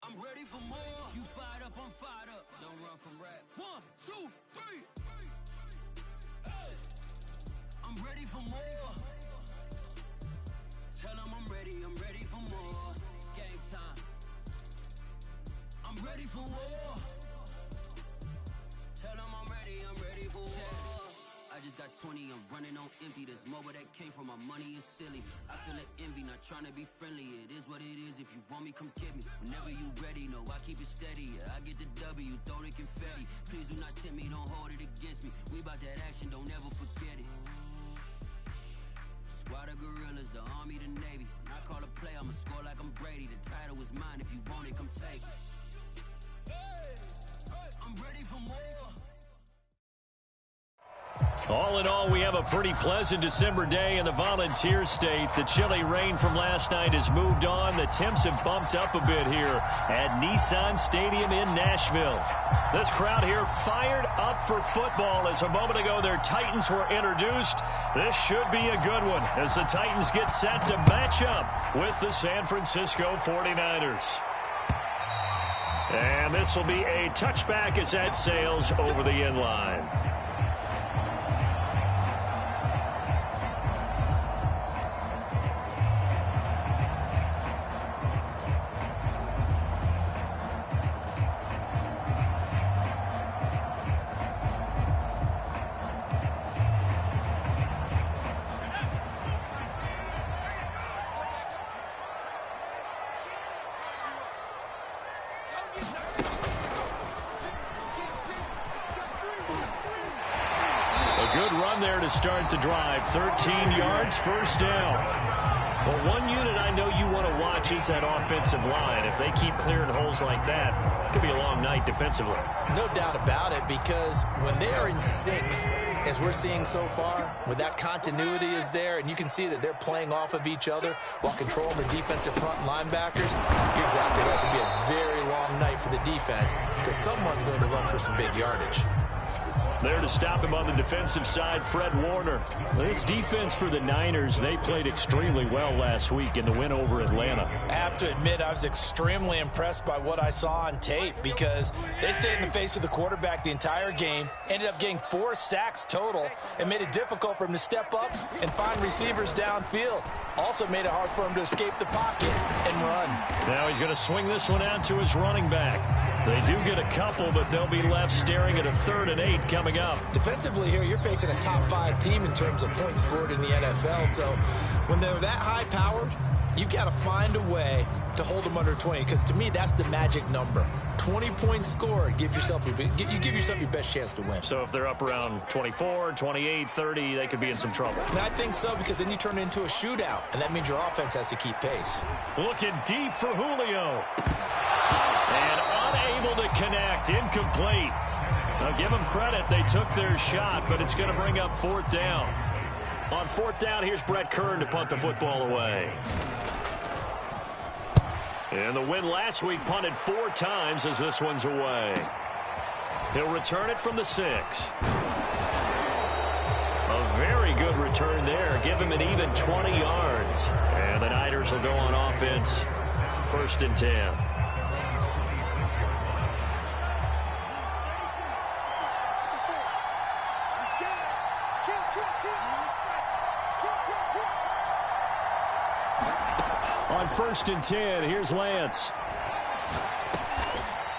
I'm ready for more. You fired up, I'm fired up. Don't run from rap. 1, 2, 3. Hey. I'm ready for more. Tell them I'm ready for more. Game time. I'm ready for war. Tell them I'm ready for war. I just got 20, I'm running on empty. This mobile that came from my money is silly. I feel it envy, not trying to be friendly. It is what it is, if you want me, come get me. Whenever you ready, no, I keep it steady. Yeah, I get the W, throw the confetti. Please do not tempt me, don't hold it against me. We about that action, don't ever forget it. Squad of gorillas, the army, the navy. When I call a play, I'ma score like I'm Brady. The title is mine, if you want it, come take it. Hey, I'm ready for more. All in all, we have a pretty pleasant December day in the Volunteer State. The chilly rain from last night has moved on. The temps have bumped up a bit here at Nissan Stadium in Nashville. This crowd here fired up for football as a moment ago their Titans were introduced. This should be a good one as the Titans get set to match up with the San Francisco 49ers. And this will be a touchback as that sails over the end line. To start the drive, 13 yards, first down. Well, one unit I know you want to watch is that offensive line. If they keep clearing holes like that, it could be a long night defensively. No doubt about it, because when they are in sync, as we're seeing so far, when that continuity is there, and you can see that they're playing off of each other while controlling the defensive front linebackers, you're exactly right. It could be a very long night for the defense because someone's going to run for some big yardage. There to stop him on the defensive side, Fred Warner. This defense for the Niners, they played extremely well last week in the win over Atlanta. I have to admit, I was extremely impressed by what I saw on tape because they stayed in the face of the quarterback the entire game, ended up getting 4 sacks total, and made it difficult for him to step up and find receivers downfield. Also made it hard for him to escape the pocket and run. Now he's going to swing this one out to his running back. They do get a couple, but they'll be left staring at a 3rd and 8 coming up. Defensively here, you're facing a top 5 team in terms of points scored in the NFL. So when they're that high-powered, you've got to find a way to hold them under 20, because to me, that's the magic number. 20 points scored, you give yourself your best chance to win. So if they're up around 24, 28, 30, they could be in some trouble. And I think so, because then you turn it into a shootout, and that means your offense has to keep pace. Looking deep for Julio. And unable to connect, incomplete. Now give them credit, they took their shot, but it's going to bring up 4th down. On 4th down, here's Brett Kern to punt the football away. And the win last week punted 4 times as this one's away. He'll return it from the 6. A very good return there. Give him an even 20 yards. And the Niners will go on offense. 1st and 10. On 1st and 10, here's Lance.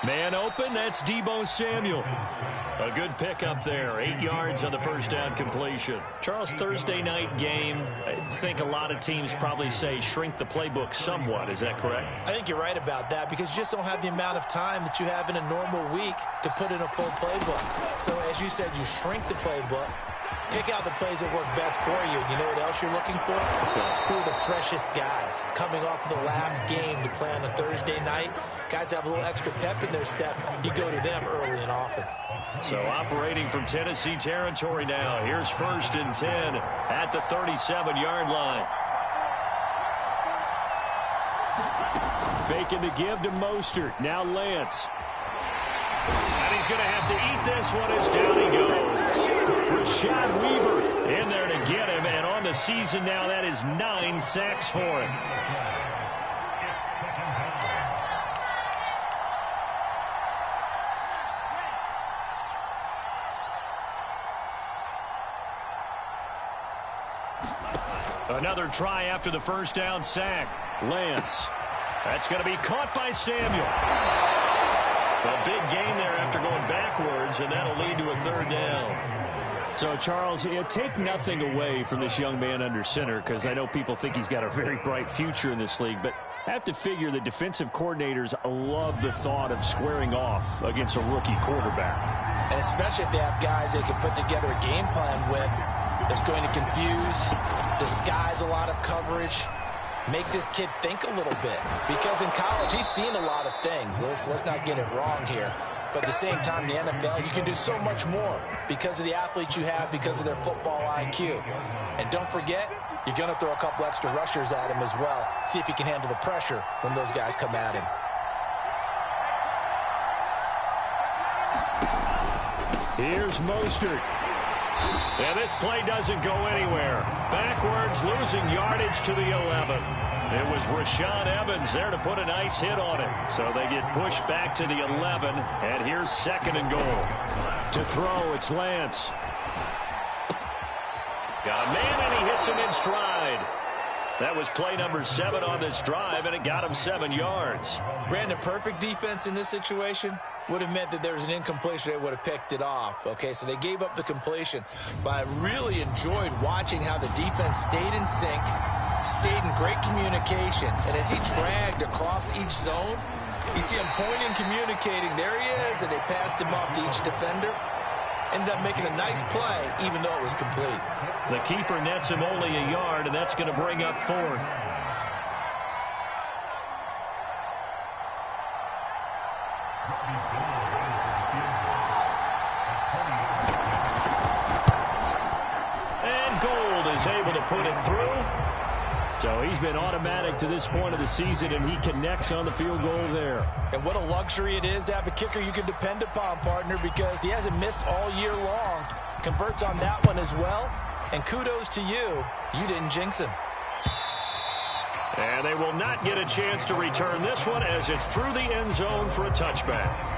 Man open, that's Deebo Samuel. A good pickup there, 8 yards on the 1st down completion. Charles, Thursday night game, I think a lot of teams probably say shrink the playbook somewhat. Is that correct? I think you're right about that, because you just don't have the amount of time that you have in a normal week to put in a full playbook. So as you said, you shrink the playbook. Pick out the plays that work best for you. You know what else you're looking for? Who are the freshest guys coming off of the last game to play on a Thursday night? Guys have a little extra pep in their step. You go to them early and often. So operating from Tennessee territory now. Here's 1st and 10 at the 37-yard line. Faking the give to Mostert. Now Lance. And he's going to have to eat this one as down he goes. Rashad Weaver in there to get him, and on the season now, that is 9 sacks for him. Another try after the first down sack. Lance. That's going to be caught by Samuel. A big gain there after going backwards, and that'll lead to a third down. So, Charles, take nothing away from this young man under center, because I know people think he's got a very bright future in this league, but I have to figure the defensive coordinators love the thought of squaring off against a rookie quarterback. And especially if they have guys they can put together a game plan with that's going to confuse, disguise a lot of coverage, make this kid think a little bit. Because in college, he's seen a lot of things. Let's not get it wrong here. But at the same time, in the NFL, you can do so much more because of the athletes you have, because of their football IQ. And don't forget, you're going to throw a couple extra rushers at him as well. See if he can handle the pressure when those guys come at him. Here's Mostert. And this play doesn't go anywhere. Backwards, losing yardage to the 11. It was Rashaan Evans there to put a nice hit on it. So they get pushed back to the 11. And here's second and goal. To throw, it's Lance. Got a man, and he hits him in stride. That was play number 7 on this drive, and it got him 7 yards. Brandon, perfect defense in this situation would have meant that there was an incompletion. They would have picked it off. Okay, so they gave up the completion. But I really enjoyed watching how the defense stayed in sync, stayed in great communication. And as he dragged across each zone, you see him pointing, communicating. There he is, and they passed him off to each defender. Ended up making a nice play, even though it was complete. The keeper nets him only a yard, and that's going to bring up 4th. And Gould is able to put it through. So he's been automatic to this point of the season, and he connects on the field goal there. And what a luxury it is to have a kicker you can depend upon, partner, because he hasn't missed all year long. Converts on that one as well. And kudos to you. You didn't jinx him. And they will not get a chance to return this one as it's through the end zone for a touchback.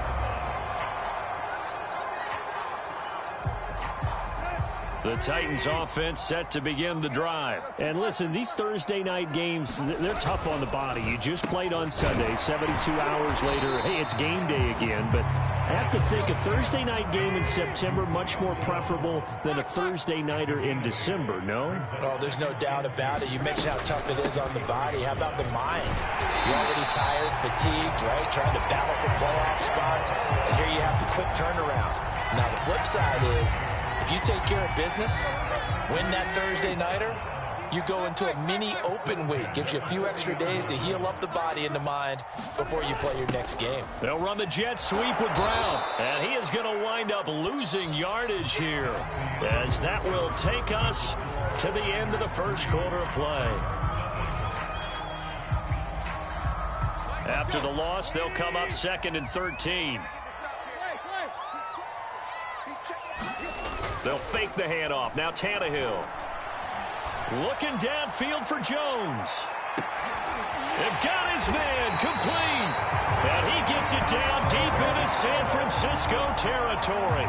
The Titans offense set to begin the drive. And listen, these Thursday night games, they're tough on the body. You just played on Sunday, 72 hours later. Hey, it's game day again. But I have to think a Thursday night game in September much more preferable than a Thursday nighter in December, no? Oh, there's no doubt about it. You mentioned how tough it is on the body. How about the mind? You're already tired, fatigued, right? Trying to battle for playoff spots. And here you have the quick turnaround. Now, the flip side is, if you take care of business, win that Thursday nighter, you go into a mini open week. Gives you a few extra days to heal up the body and the mind before you play your next game. They'll run the jet sweep with Brown. And he is going to wind up losing yardage here, as that will take us to the end of the first quarter of play. After the loss, they'll come up 2nd and 13. They'll fake the handoff. Now Tannehill. Looking downfield for Jones. They've got his man complete. And he gets it down deep into San Francisco territory.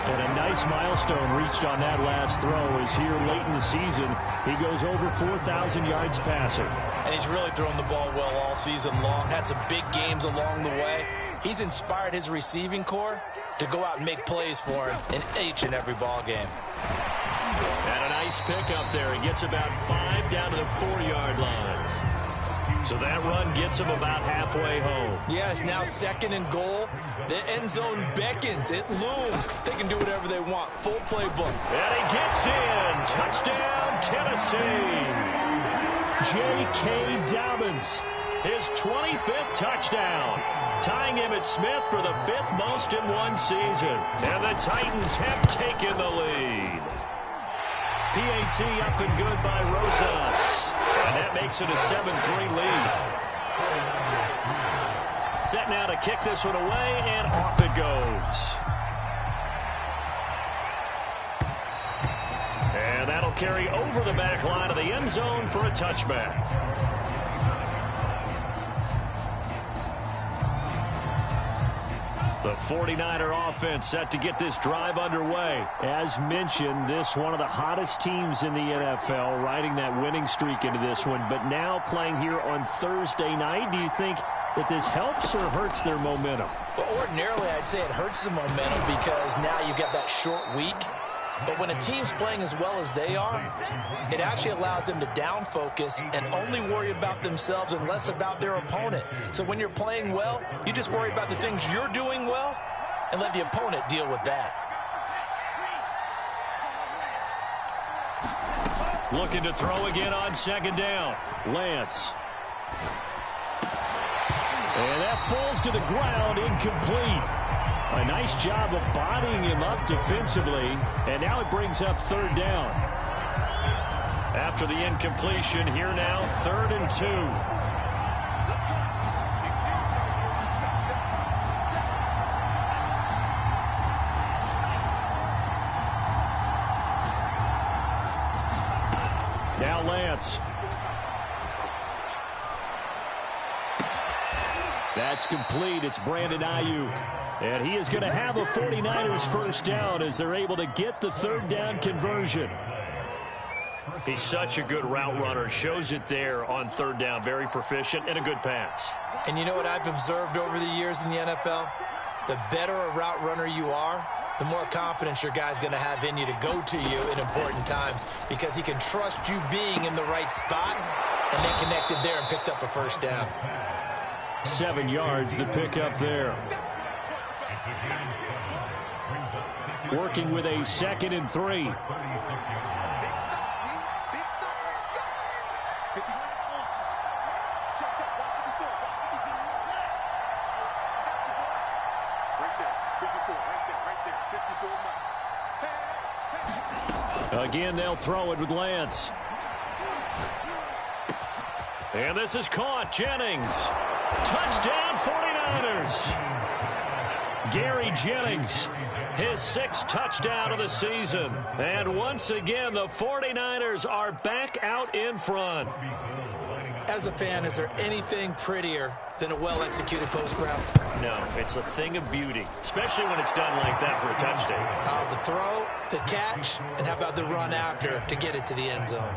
And a nice milestone reached on that last throw as here late in the season, he goes over 4,000 yards passing. And he's really thrown the ball well all season long. Had some big games along the way. He's inspired his receiving corps to go out and make plays for him in each and every ball game. And a nice pickup there. He gets about 5 down to the 4-yard line. So that run gets him about halfway home. Yes, now 2nd and goal. The end zone beckons. It looms. They can do whatever they want. Full playbook. And he gets in. Touchdown, Tennessee. J.K. Dobbins, his 25th touchdown, tying Emmitt Smith for the 5th most in one season. And the Titans have taken the lead. PAT up and good by Rosas. And that makes it a 7-3 lead. Set now to kick this one away, and off it goes. And that'll carry over the back line of the end zone for a touchback. The 49er offense set to get this drive underway. As mentioned, this one of the hottest teams in the NFL, riding that winning streak into this one, but now playing here on Thursday night. Do you think that this helps or hurts their momentum? Well, ordinarily, I'd say it hurts the momentum because now you've got that short week. But when a team's playing as well as they are, it actually allows them to down focus and only worry about themselves and less about their opponent. So when you're playing well, you just worry about the things you're doing well and let the opponent deal with that. Looking to throw again on second down. Lance. And that falls to the ground, incomplete. A nice job of bodying him up defensively, and now it brings up third down. After the incompletion, here now, 3rd and 2. Now Lance. That's complete. It's Brandon Ayuk. And he is going to have a 49ers first down as they're able to get the third down conversion. He's such a good route runner. Shows it there on third down. Very proficient and a good pass. And you know what I've observed over the years in the NFL? The better a route runner you are, the more confidence your guy's going to have in you to go to you in important times because he can trust you being in the right spot, and they connected there and picked up a first down. 7 yards, the pickup there. Working with a 2nd and 3. Again, they'll throw it with Lance. And this is caught. Jennings. Touchdown, 49ers. Gary Jennings, his 6th touchdown of the season. And once again, the 49ers are back out in front. As a fan, is there anything prettier than a well-executed post route? No, it's a thing of beauty, especially when it's done like that for a touchdown. The throw, the catch, and how about the run after to get it to the end zone?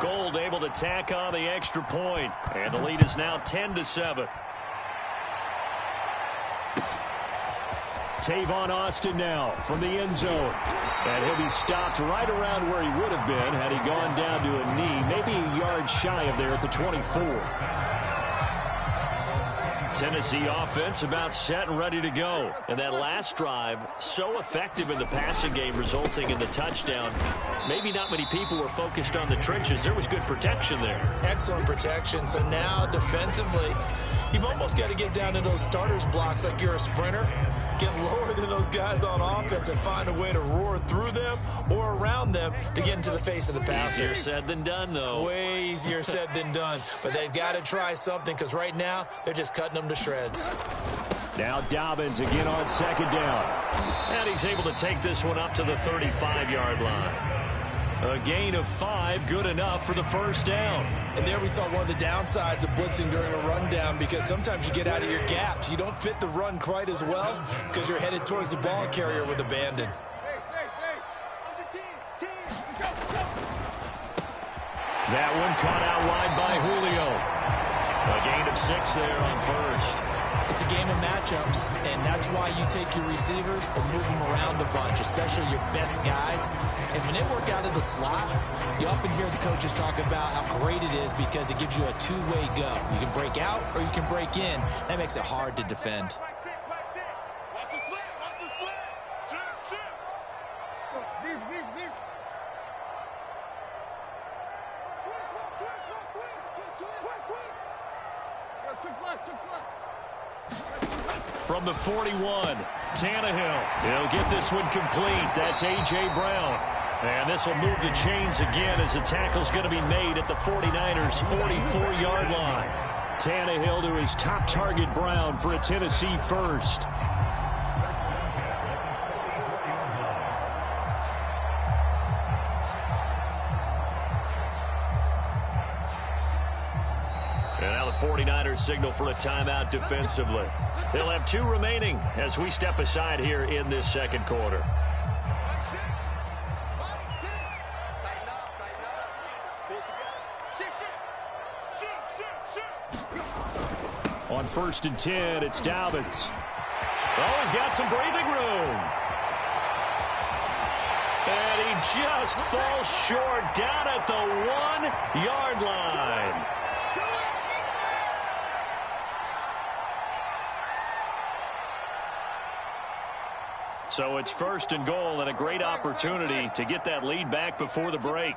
Gold able to tack on the extra point, and the lead is now 10-7. Tavon Austin now from the end zone. And he'll be stopped right around where he would have been had he gone down to a knee, maybe a yard shy of there at the 24. Tennessee offense about set and ready to go. And that last drive, so effective in the passing game, resulting in the touchdown. Maybe not many people were focused on the trenches. There was good protection there. Excellent protection. So now defensively, you've almost got to get down to those starters blocks like you're a sprinter. Get lower than those guys on offense and find a way to roar through them or around them to get into the face of the passer. Easier said than done, though. Way easier said than done. But they've got to try something because right now they're just cutting them to shreds. Now Dobbins again on second down. And he's able to take this one up to the 35-yard line. A gain of 5, good enough for the first down. And there we saw one of the downsides of blitzing during a rundown because sometimes you get out of your gaps. You don't fit the run quite as well because you're headed towards the ball carrier with abandon. That one caught out wide by Julio. A gain of 6 there on first. It's a game of matchups, and that's why you take your receivers and move them around a bunch, especially your best guys. And when they work out of the slot, you often hear the coaches talk about how great it is because it gives you a two-way go. You can break out or you can break in. That makes it hard to defend. From the 41, Tannehill. He'll get this one complete. That's A.J. Brown. And this will move the chains again as the tackle's going to be made at the 49ers' 44-yard line. Tannehill to his top target, Brown, for a Tennessee first. And now the 49ers signal for a timeout defensively. They'll have 2 remaining as we step aside here in this second quarter. On 1st and 10, it's Dobbins. Oh, he's got some breathing room. And he just falls short down at the 1-yard line. So it's 1st and goal and a great opportunity to get that lead back before the break.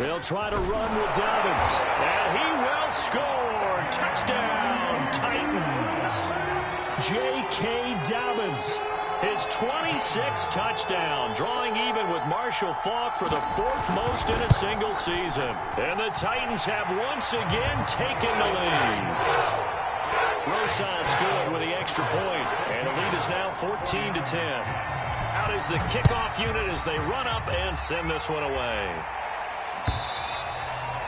They'll try to run with Dobbins. And he will score. Touchdown, Titans. J.K. Dobbins, his 26th touchdown, drawing even with Marshall Faulk for the 4th most in a single season. And the Titans have once again taken the lead. Rosas good with the extra point, and the lead is now 14-10. Out is the kickoff unit as they run up and send this one away.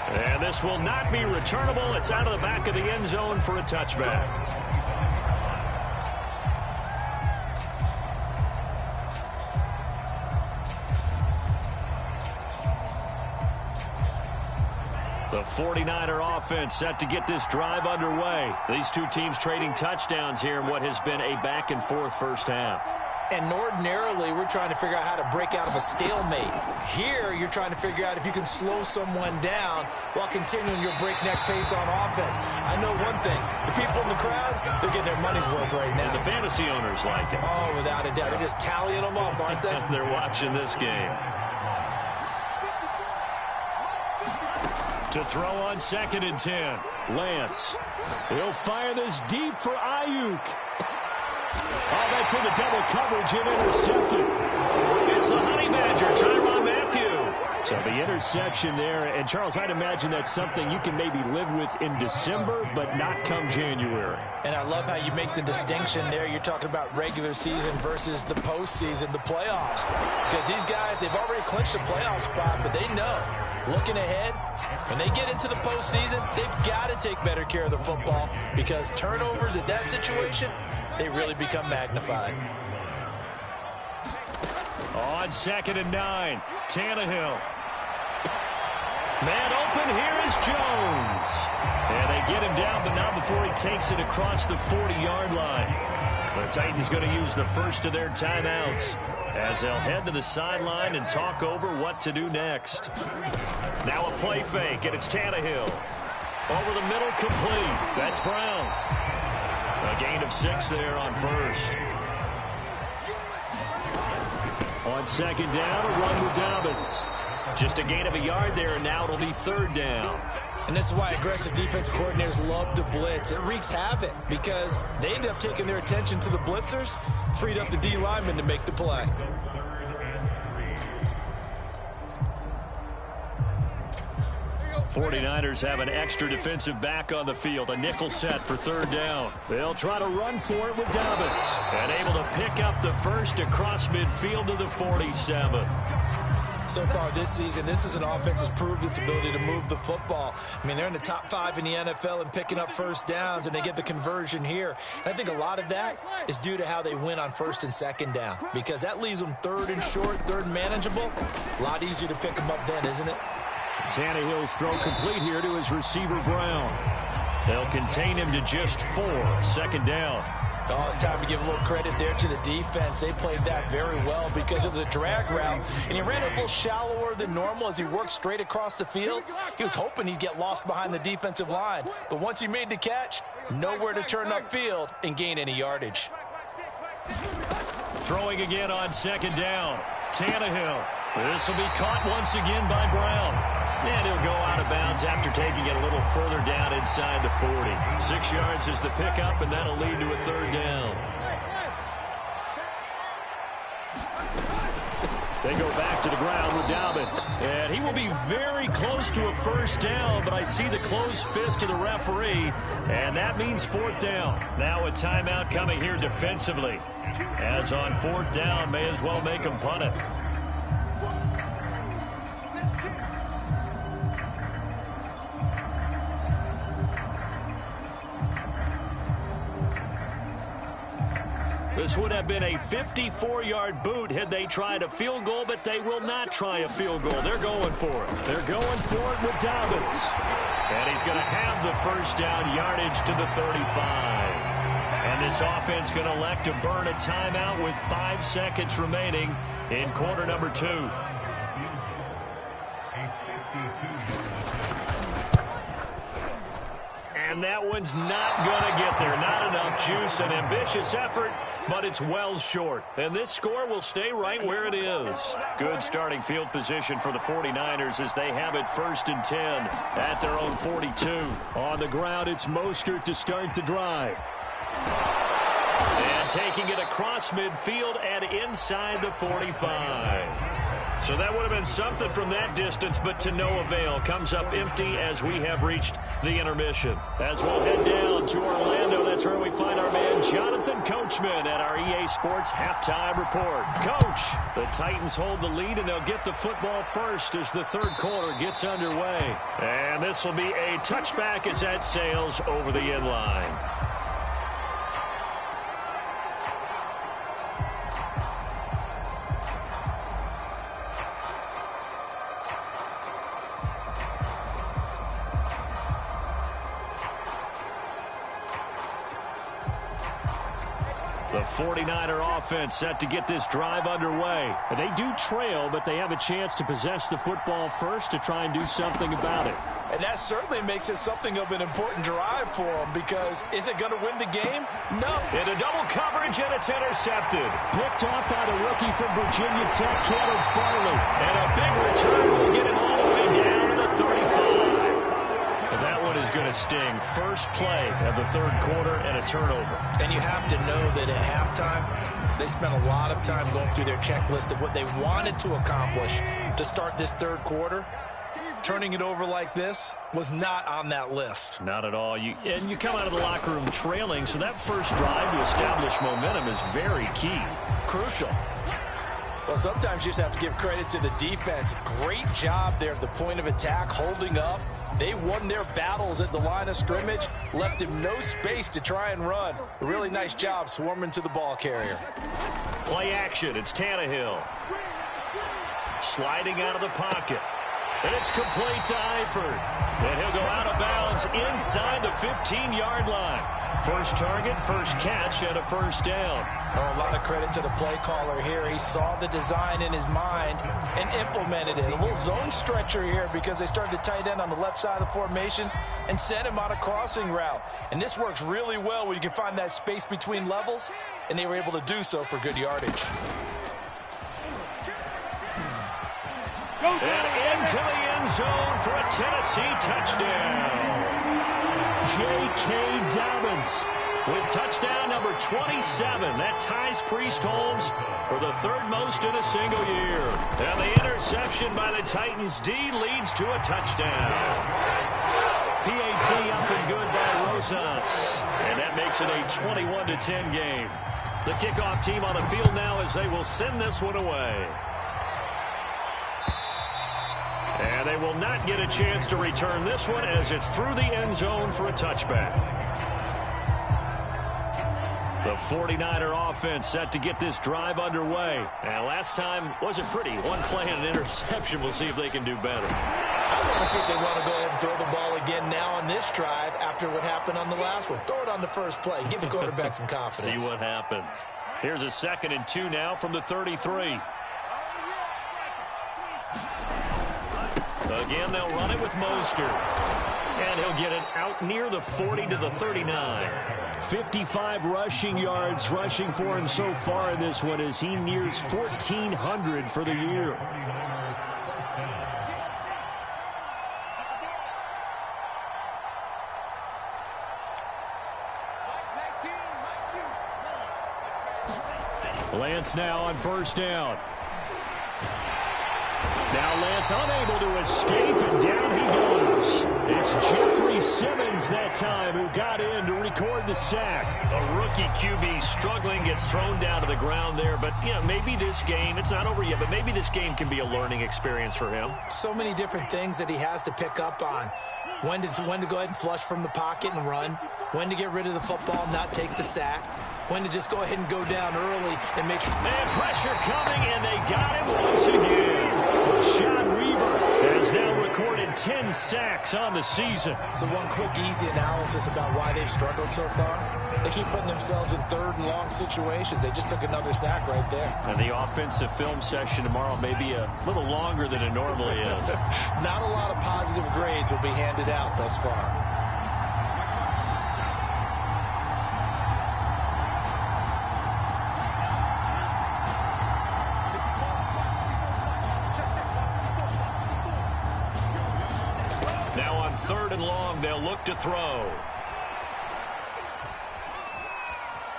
And this will not be returnable. It's out of the back of the end zone for a touchback. The 49er offense set to get this drive underway. These 2 teams trading touchdowns here in what has been a back-and-forth first half. And ordinarily, we're trying to figure out how to break out of a stalemate. Here, you're trying to figure out if you can slow someone down while continuing your breakneck pace on offense. I know one thing. The people in the crowd, they're getting their money's worth right now. And the fantasy owners like it. Oh, without a doubt. They're just tallying them up, aren't they? They're watching this game. To throw on 2nd and 10. Lance. He'll fire this deep for Ayuk. Oh, that's in the double coverage and intercepted. It's the Honey Badger, Tyrann Mathieu. So the interception there, and Charles, I'd imagine that's something you can maybe live with in December, but not come January. And I love how you make the distinction there. You're talking about regular season versus the postseason, the playoffs. Because these guys, they've already clinched a playoff spot, but they know, looking ahead, when they get into the postseason, they've got to take better care of the football because turnovers in that situation, they really become magnified. On 2nd and 9, Tannehill. Man open, here is Jones. And they get him down, but not before he takes it across the 40-yard line. The Titans going to use the first of their timeouts as they'll head to the sideline and talk over what to do next. Now a play fake, and it's Tannehill. Over the middle, complete. That's Brown. A gain of 6 there on 1st. On 2nd down, a run with Dobbins. Just a gain of a yard there, and now it'll be 3rd down. And this is why aggressive defense coordinators love to blitz. It wreaks havoc because they end up taking their attention to the blitzers, freed up the D lineman to make the play. '49ers have an extra defensive back on the field, a nickel set for 3rd down. They'll try to run for it with Dobbins, and able to pick up the first across midfield to the 47. So far this season, this is an offense that's proved its ability to move the football. I mean, they're in the top 5 in the NFL in picking up first downs, and they get the conversion here. And I think a lot of that is due to how they win on 1st and 2nd down, because that leaves them 3rd and short, 3rd and manageable. A lot easier to pick them up then, isn't it? Tannehill's throw complete here to his receiver, Brown. They'll contain him to just 4, 2nd down. Oh, it's time to give a little credit there to the defense. They played that very well because it was a drag route, and he ran it a little shallower than normal as he worked straight across the field. He was hoping he'd get lost behind the defensive line, but once he made the catch, nowhere to turn upfield and gain any yardage. Throwing again on 2nd down. Tannehill. This will be caught once again by Brown. And he'll go out of bounds after taking it a little further down inside the 40. 6 yards is the pickup, and that'll lead to a 3rd down. They go back to the ground with Dobbins. And he will be very close to a 1st down, but I see the closed fist of the referee, and that means 4th down. Now a timeout coming here defensively. As on 4th down, may as well make him punt it. This would have been a 54-yard boot had they tried a field goal, but they will not try a field goal. They're going for it. They're going for it with Dobbins. And he's going to have the first down yardage to the 35. And this offense going to elect to burn a timeout with 5 seconds remaining in quarter number 2. And that one's not going to get there. Not enough juice. An ambitious effort, but it's well short. And this score will stay right where it is. Good starting field position for the 49ers as they have it 1st and 10 at their own 42. On the ground, it's Mostert to start the drive. And taking it across midfield and inside the 45. So that would have been something from that distance, but to no avail. Comes up empty as we have reached the intermission. As we'll head down to Orlando, that's where we find our man Jonathan Coachman at our EA Sports Halftime Report. Coach, the Titans hold the lead, and they'll get the football first as the third quarter gets underway. And this will be a touchback as that sails over the end line. The 49er offense set to get this drive underway. They do trail, but they have a chance to possess the football first to try and do something about it. And that certainly makes it something of an important drive for them, because is it going to win the game? No. Into double coverage, and it's intercepted. Picked off by the rookie from Virginia Tech, Caleb Farley. And a big return will get him all the way down to the 35. And that one is going to sting. First play of the third quarter and a turnover. And you have to know that at halftime, they spent a lot of time going through their checklist of what they wanted to accomplish to start this third quarter. Turning it over like this was not on that list. Not at all. You come out of the locker room trailing, so that first drive to establish momentum is very key. Crucial. Well, sometimes you just have to give credit to the defense. Great job there at the point of attack, holding up. They won their battles at the line of scrimmage, left him no space to try and run. A really nice job swarming to the ball carrier. Play action. It's Tannehill. Sliding out of the pocket. And it's complete to Eifert. And he'll go out of bounds inside the 15-yard line. First target, first catch, and a first down. Oh, a lot of credit to the play caller here. He saw the design in his mind and implemented it. A little zone stretcher here because they started the tight end on the left side of the formation and sent him on a crossing route. And this works really well when you can find that space between levels, and they were able to do so for good yardage. And into the end zone for a Tennessee touchdown. J.K. Dobbins with touchdown number 27. That ties Priest Holmes for the third most in a single year. And the interception by the Titans D leads to a touchdown. PAT up and good by Rosas. And that makes it a 21-10 game. The kickoff team on the field now as they will send this one away. And they will not get a chance to return this one as it's through the end zone for a touchback. The 49er offense set to get this drive underway. And last time wasn't pretty. One play and an interception. We'll see if they can do better. I want to see if they want to go ahead and throw the ball again now on this drive after what happened on the last one. Throw it on the first play. Give the quarterback some confidence. See what happens. Here's a 2nd and 2 now from the 33. Again, they'll run it with Mostert. And he'll get it out near the 40 to the 39. 55 rushing yards rushing for him so far in this one as he nears 1,400 for the year. Lance now on first down. Now Lance unable to escape, and down he goes. It's Jeffrey Simmons that time who got in to record the sack. A rookie QB struggling, gets thrown down to the ground there. But, you know, maybe this game, it's not over yet, but maybe this game can be a learning experience for him. So many different things that he has to pick up on. When to go ahead and flush from the pocket and run. When to get rid of the football and not take the sack. when to just go ahead and go down early and make sure. And pressure coming, and they got him once again. Sean Weaver has now recorded 10 sacks on the season. So one quick, easy analysis about why they've struggled so far. They keep putting themselves in third and long situations. They just took another sack right there. And the offensive film session tomorrow may be a little longer than it normally is. Not a lot of positive grades will be handed out thus far. They'll look to throw.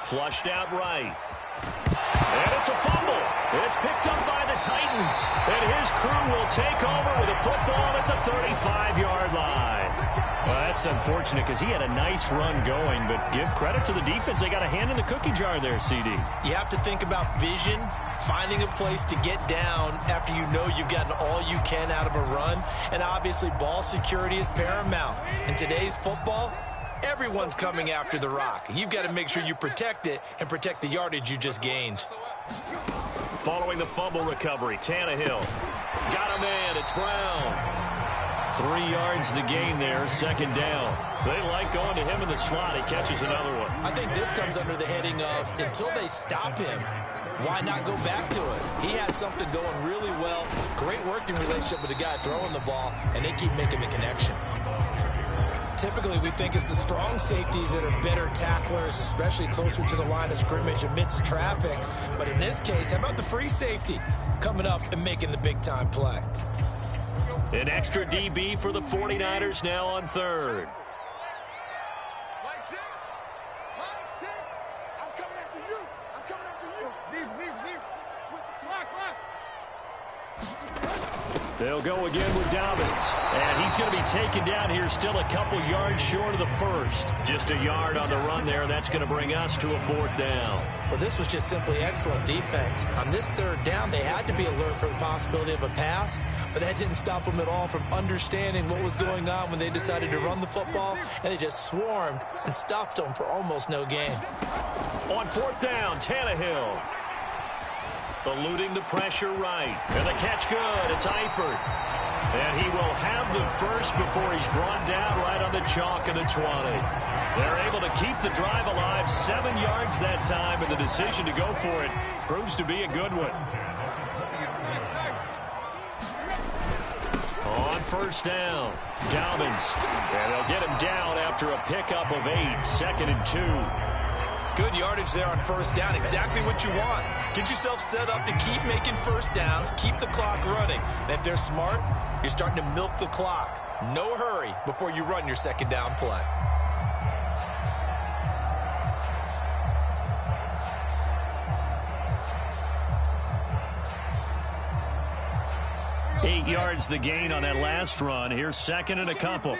Flushed out right. And it's a fumble. It's picked up by the Titans. And his crew will take over with a football at the 35-yard line. Well, that's unfortunate because he had a nice run going, but give credit to the defense. They got a hand in the cookie jar there, CD. You have to think about vision, finding a place to get down after you know you've gotten all you can out of a run. And obviously, ball security is paramount. In today's football, everyone's coming after the rock. You've got to make sure you protect it and protect the yardage you just gained. Following the fumble recovery, Tannehill. Got a man, it's Brown. 3 yards the gain there, second down. They like going to him in the slot. He catches another one. I think this comes under the heading of until they stop him, why not go back to it? He has something going really well. Great working relationship with the guy throwing the ball, and they keep making the connection. Typically, we think it's the strong safeties that are better tacklers, especially closer to the line of scrimmage amidst traffic. But in this case, how about the free safety coming up and making the big-time play? An extra DB for the 49ers now on third. They'll go again with Dobbins. And he's going to be taken down here, still a couple yards short of the first. Just a yard on the run there. That's going to bring us to a fourth down. Well, this was just simply excellent defense. On this third down, they had to be alert for the possibility of a pass, but that didn't stop them at all from understanding what was going on when they decided to run the football, and they just swarmed and stuffed them for almost no gain. On fourth down, Tannehill. Eluding the pressure right. And the catch good. It's Eifert. And he will have the first before he's brought down right on the chalk of the 20. They're able to keep the drive alive, 7 yards that time, and the decision to go for it proves to be a good one. On first down, Dobbins. And they'll get him down after a pickup of 8, 2nd and 2. Good yardage there on first down. Exactly what you want. Get yourself set up to keep making first downs, keep the clock running. And if they're smart, you're starting to milk the clock. No hurry before you run your second down play. Eight yards the gain on that last run. Here's second and a couple.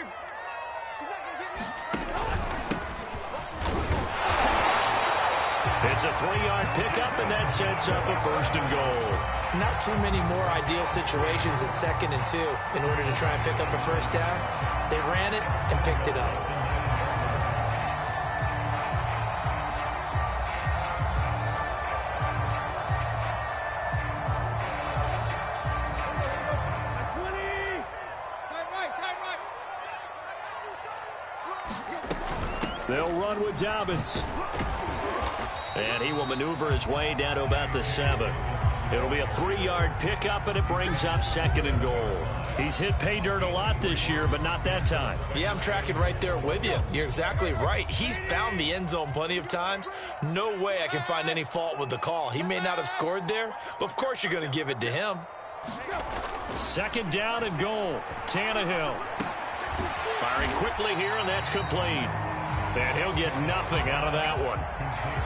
It's a 3-yard pickup, and that sets up a first and goal. Not too many more ideal situations at 2nd and 2 in order to try and pick up a first down. They ran it and picked it up. They'll run with Dobbins. And he will maneuver his way down to about the 7. It'll be a 3-yard pickup, and it brings up 2nd and goal. He's hit pay dirt a lot this year, but not that time. Yeah, I'm tracking right there with you. You're exactly right. He's found the end zone plenty of times. No way I can find any fault with the call. He may not have scored there, but of course you're going to give it to him. 2nd down and goal. Tannehill. Firing quickly here, and that's complete. And he'll get nothing out of that one.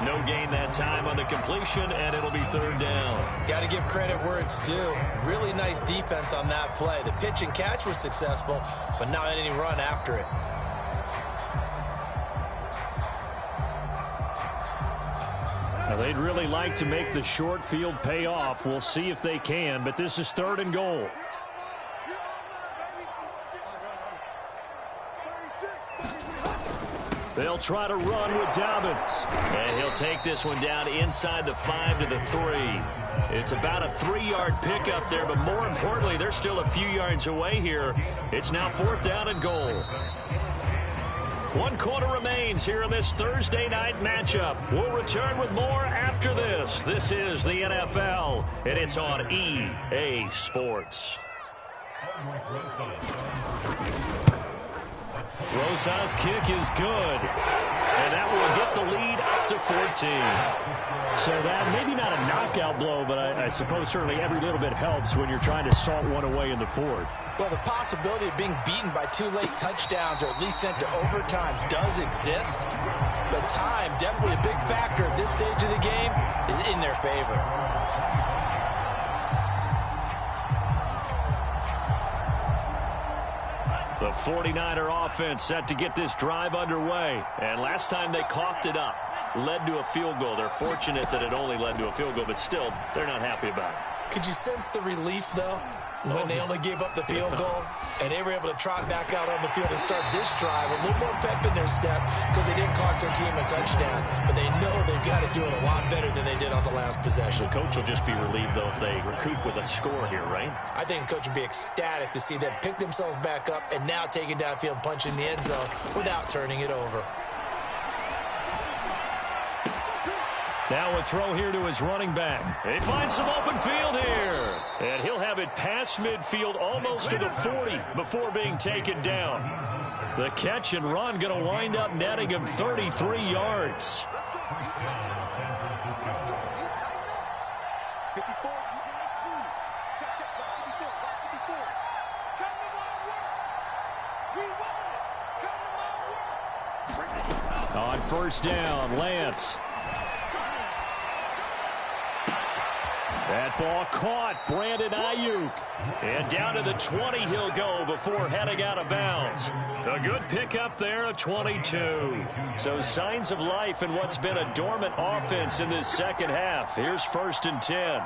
No gain that time on the completion, and it'll be 3rd down. Got to give credit where it's due. Really nice defense on that play. The pitch and catch was successful, but not any run after it. Now, they'd really like to make the short field pay off. We'll see if they can, but this is 3rd and goal. They'll try to run with Dobbins. And he'll take this one down inside the 5 to the 3. It's about a 3-yard pickup there, but more importantly, they're still a few yards away here. It's now 4th down and goal. 1 quarter remains here in this Thursday night matchup. We'll return with more after this. This is the NFL, and it's on EA Sports. Rosas' kick is good, and that will get the lead up to 14. So that maybe not a knockout blow, but I suppose certainly every little bit helps when you're trying to salt one away in the 4th. Well, the possibility of being beaten by 2 late touchdowns or at least sent to overtime does exist, but time, definitely a big factor at this stage of the game, is in their favor. The 49er offense set to get this drive underway. And last time they coughed it up, led to a field goal. They're fortunate that it only led to a field goal, but still, they're not happy about it. Could you sense the relief, though, when they only gave up the field goal and they were able to trot back out on the field and start this drive, a little more pep in their step because they didn't cost their team a touchdown, but they know they've got to do it a lot better than they did on the last possession. The coach will just be relieved, though, if they recoup with a score here, right? I think the coach would be ecstatic to see them pick themselves back up and now take it downfield and punch in the end zone without turning it over. Now a throw here to his running back. He finds some open field here. And he'll have it past midfield almost to the 40 before being taken down. The catch and run going to wind up netting him 33 yards. On 1st down, Lance. That ball caught. Brandon Ayuk. And down to the 20 he'll go before heading out of bounds. A good pickup there, a 22. So signs of life in what's been a dormant offense in this second half. Here's 1st and 10.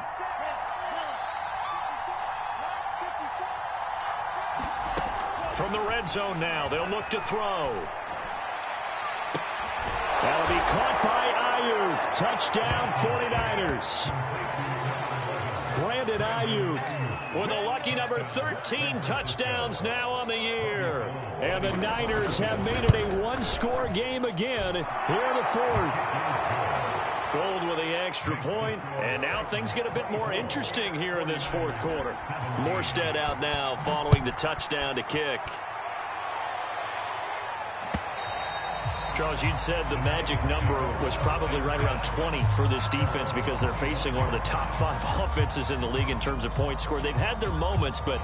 From the red zone now, they'll look to throw. That'll be caught by Ayuk. Touchdown, 49ers. Brandon Ayuk with a lucky number 13 touchdowns now on the year. And the Niners have made it a one-score game again here in the 4th. Gold with the extra point, and now things get a bit more interesting here in this 4th quarter. Morstead out now following the touchdown to kick. Charles, you'd said the magic number was probably right around 20 for this defense because they're facing one of the top 5 offenses in the league in terms of points scored. They've had their moments, but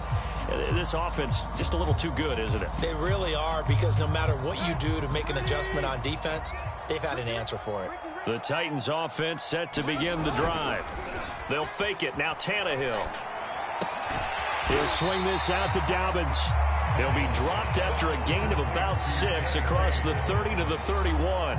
this offense just a little too good, isn't it? They really are, because no matter what you do to make an adjustment on defense, they've had an answer for it. The Titans offense set to begin the drive. They'll fake it. Now Tannehill. He'll swing this out to Dobbins. He'll be dropped after a gain of about 6 across the 30 to the 31.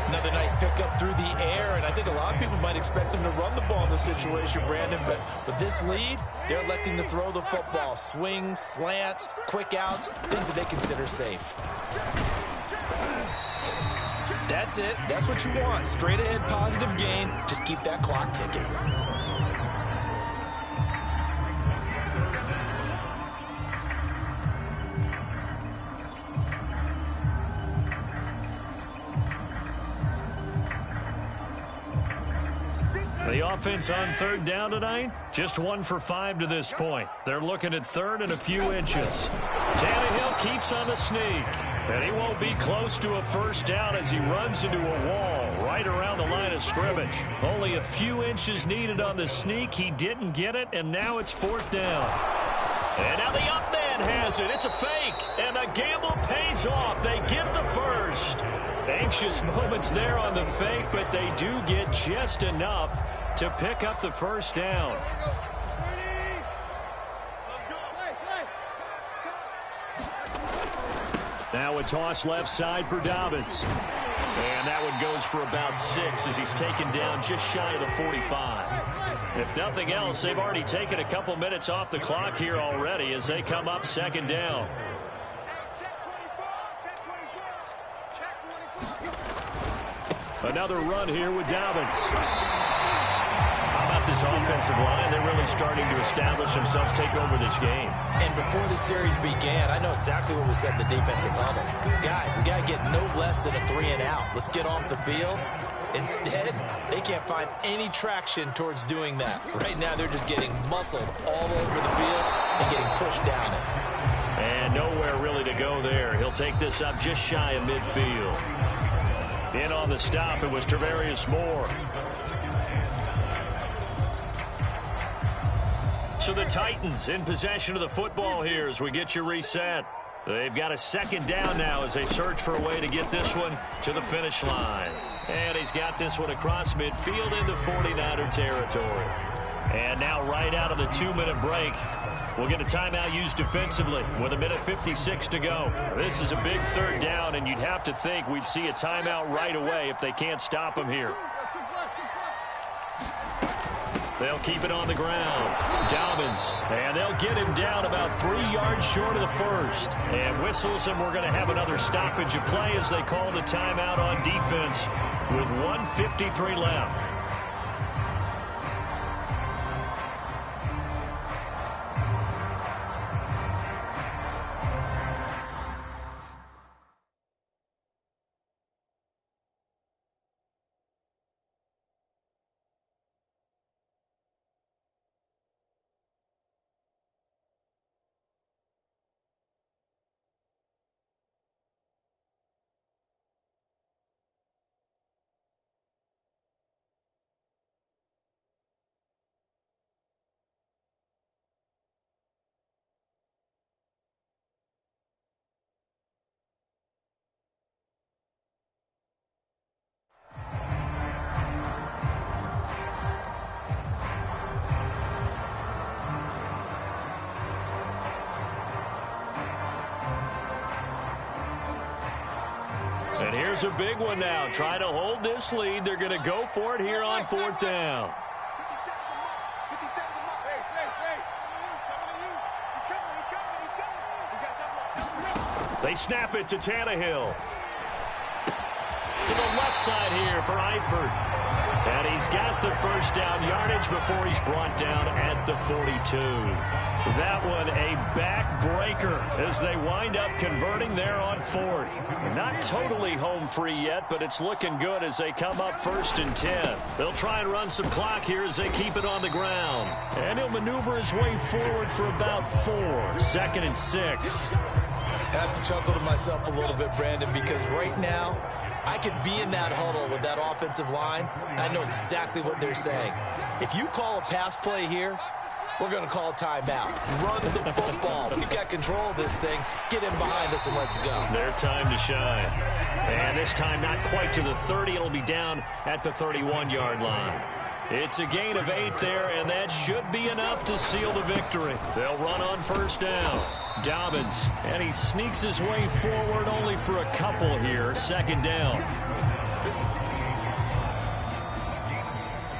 Another nice pickup through the air, and I think a lot of people might expect them to run the ball in this situation, Brandon, but with this lead, they're electing to throw the football. Swings, slants, quick outs, things that they consider safe. That's it. That's what you want. Straight ahead positive gain. Just keep that clock ticking. The offense on 3rd down tonight, just 1 for 5 to this point. They're looking at 3rd and a few inches. Tannehill keeps on the sneak, and he won't be close to a 1st down as he runs into a wall right around the line of scrimmage. Only a few inches needed on the sneak. He didn't get it, and now it's 4th down. And now the up man has it. It's a fake, and the gamble pays off. They get the 1st. Anxious moments there on the fake, but they do get just enough to pick up the 1st down. Now a toss left side for Dobbins. And that one goes for about 6 as he's taken down just shy of the 45. If nothing else, they've already taken a couple minutes off the clock here already as they come up 2nd down. Another run here with Dobbins. How about this offensive line? They're really starting to establish themselves, take over this game. And before the series began, I know exactly what was said in the defensive huddle. Guys, we got to get no less than a 3-and-out. Let's get off the field. Instead, they can't find any traction towards doing that. Right now, they're just getting muscled all over the field and getting pushed down it. And nowhere really to go there. He'll take this up just shy of midfield. In on the stop, it was Tarvarius Moore. So the Titans in possession of the football here as we get you reset. They've got a second down now as they search for a way to get this one to the finish line. And he's got this one across midfield into 49er territory. And now right out of the 2-minute break, we'll get a timeout used defensively with 1:56 to go. This is a big third down, and you'd have to think we'd see a timeout right away if they can't stop him here. They'll keep it on the ground. Dobbins, and they'll get him down about 3 yards short of the first. And whistles, and we're going to have another stoppage of play as they call the timeout on defense with 1:53 left. And here's a big one now. Trying to hold this lead. They're going to go for it here on 4th down. They snap it to Tannehill. To the left side here for Eifert. And he's got the first down yardage before he's brought down at the 42. That one a backbreaker as they wind up converting there on 4th. Not totally home free yet, but it's looking good as they come up 1st and 10. They'll try and run some clock here as they keep it on the ground. And he'll maneuver his way forward for about 4. 2nd and 6. I have to chuckle to myself a little bit, Brandon, because right now, I could be in that huddle with that offensive line. I know exactly what they're saying. If you call a pass play here, we're going to call a timeout. Run the football. We've got control of this thing. Get in behind us and let's go. Their time to shine. And this time not quite to the 30. It'll be down at the 31-yard line. It's a gain of 8 there, and that should be enough to seal the victory. They'll run on 1st down. Dobbins, and he sneaks his way forward only for a couple here. 2nd down.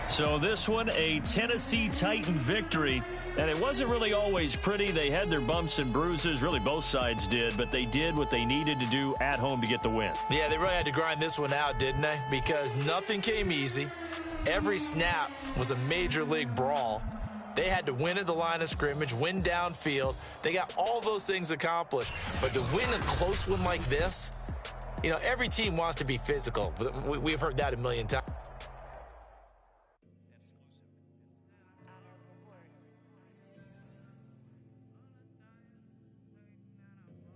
So this one, a Tennessee Titan victory. And it wasn't really always pretty. They had their bumps and bruises. Really, both sides did. But they did what they needed to do at home to get the win. Yeah, they really had to grind this one out, didn't they? Because nothing came easy. Every snap was a major league brawl. They had to win at the line of scrimmage, win downfield. They got all those things accomplished. But to win a close one like this, you know, every team wants to be physical. We've heard that a million times.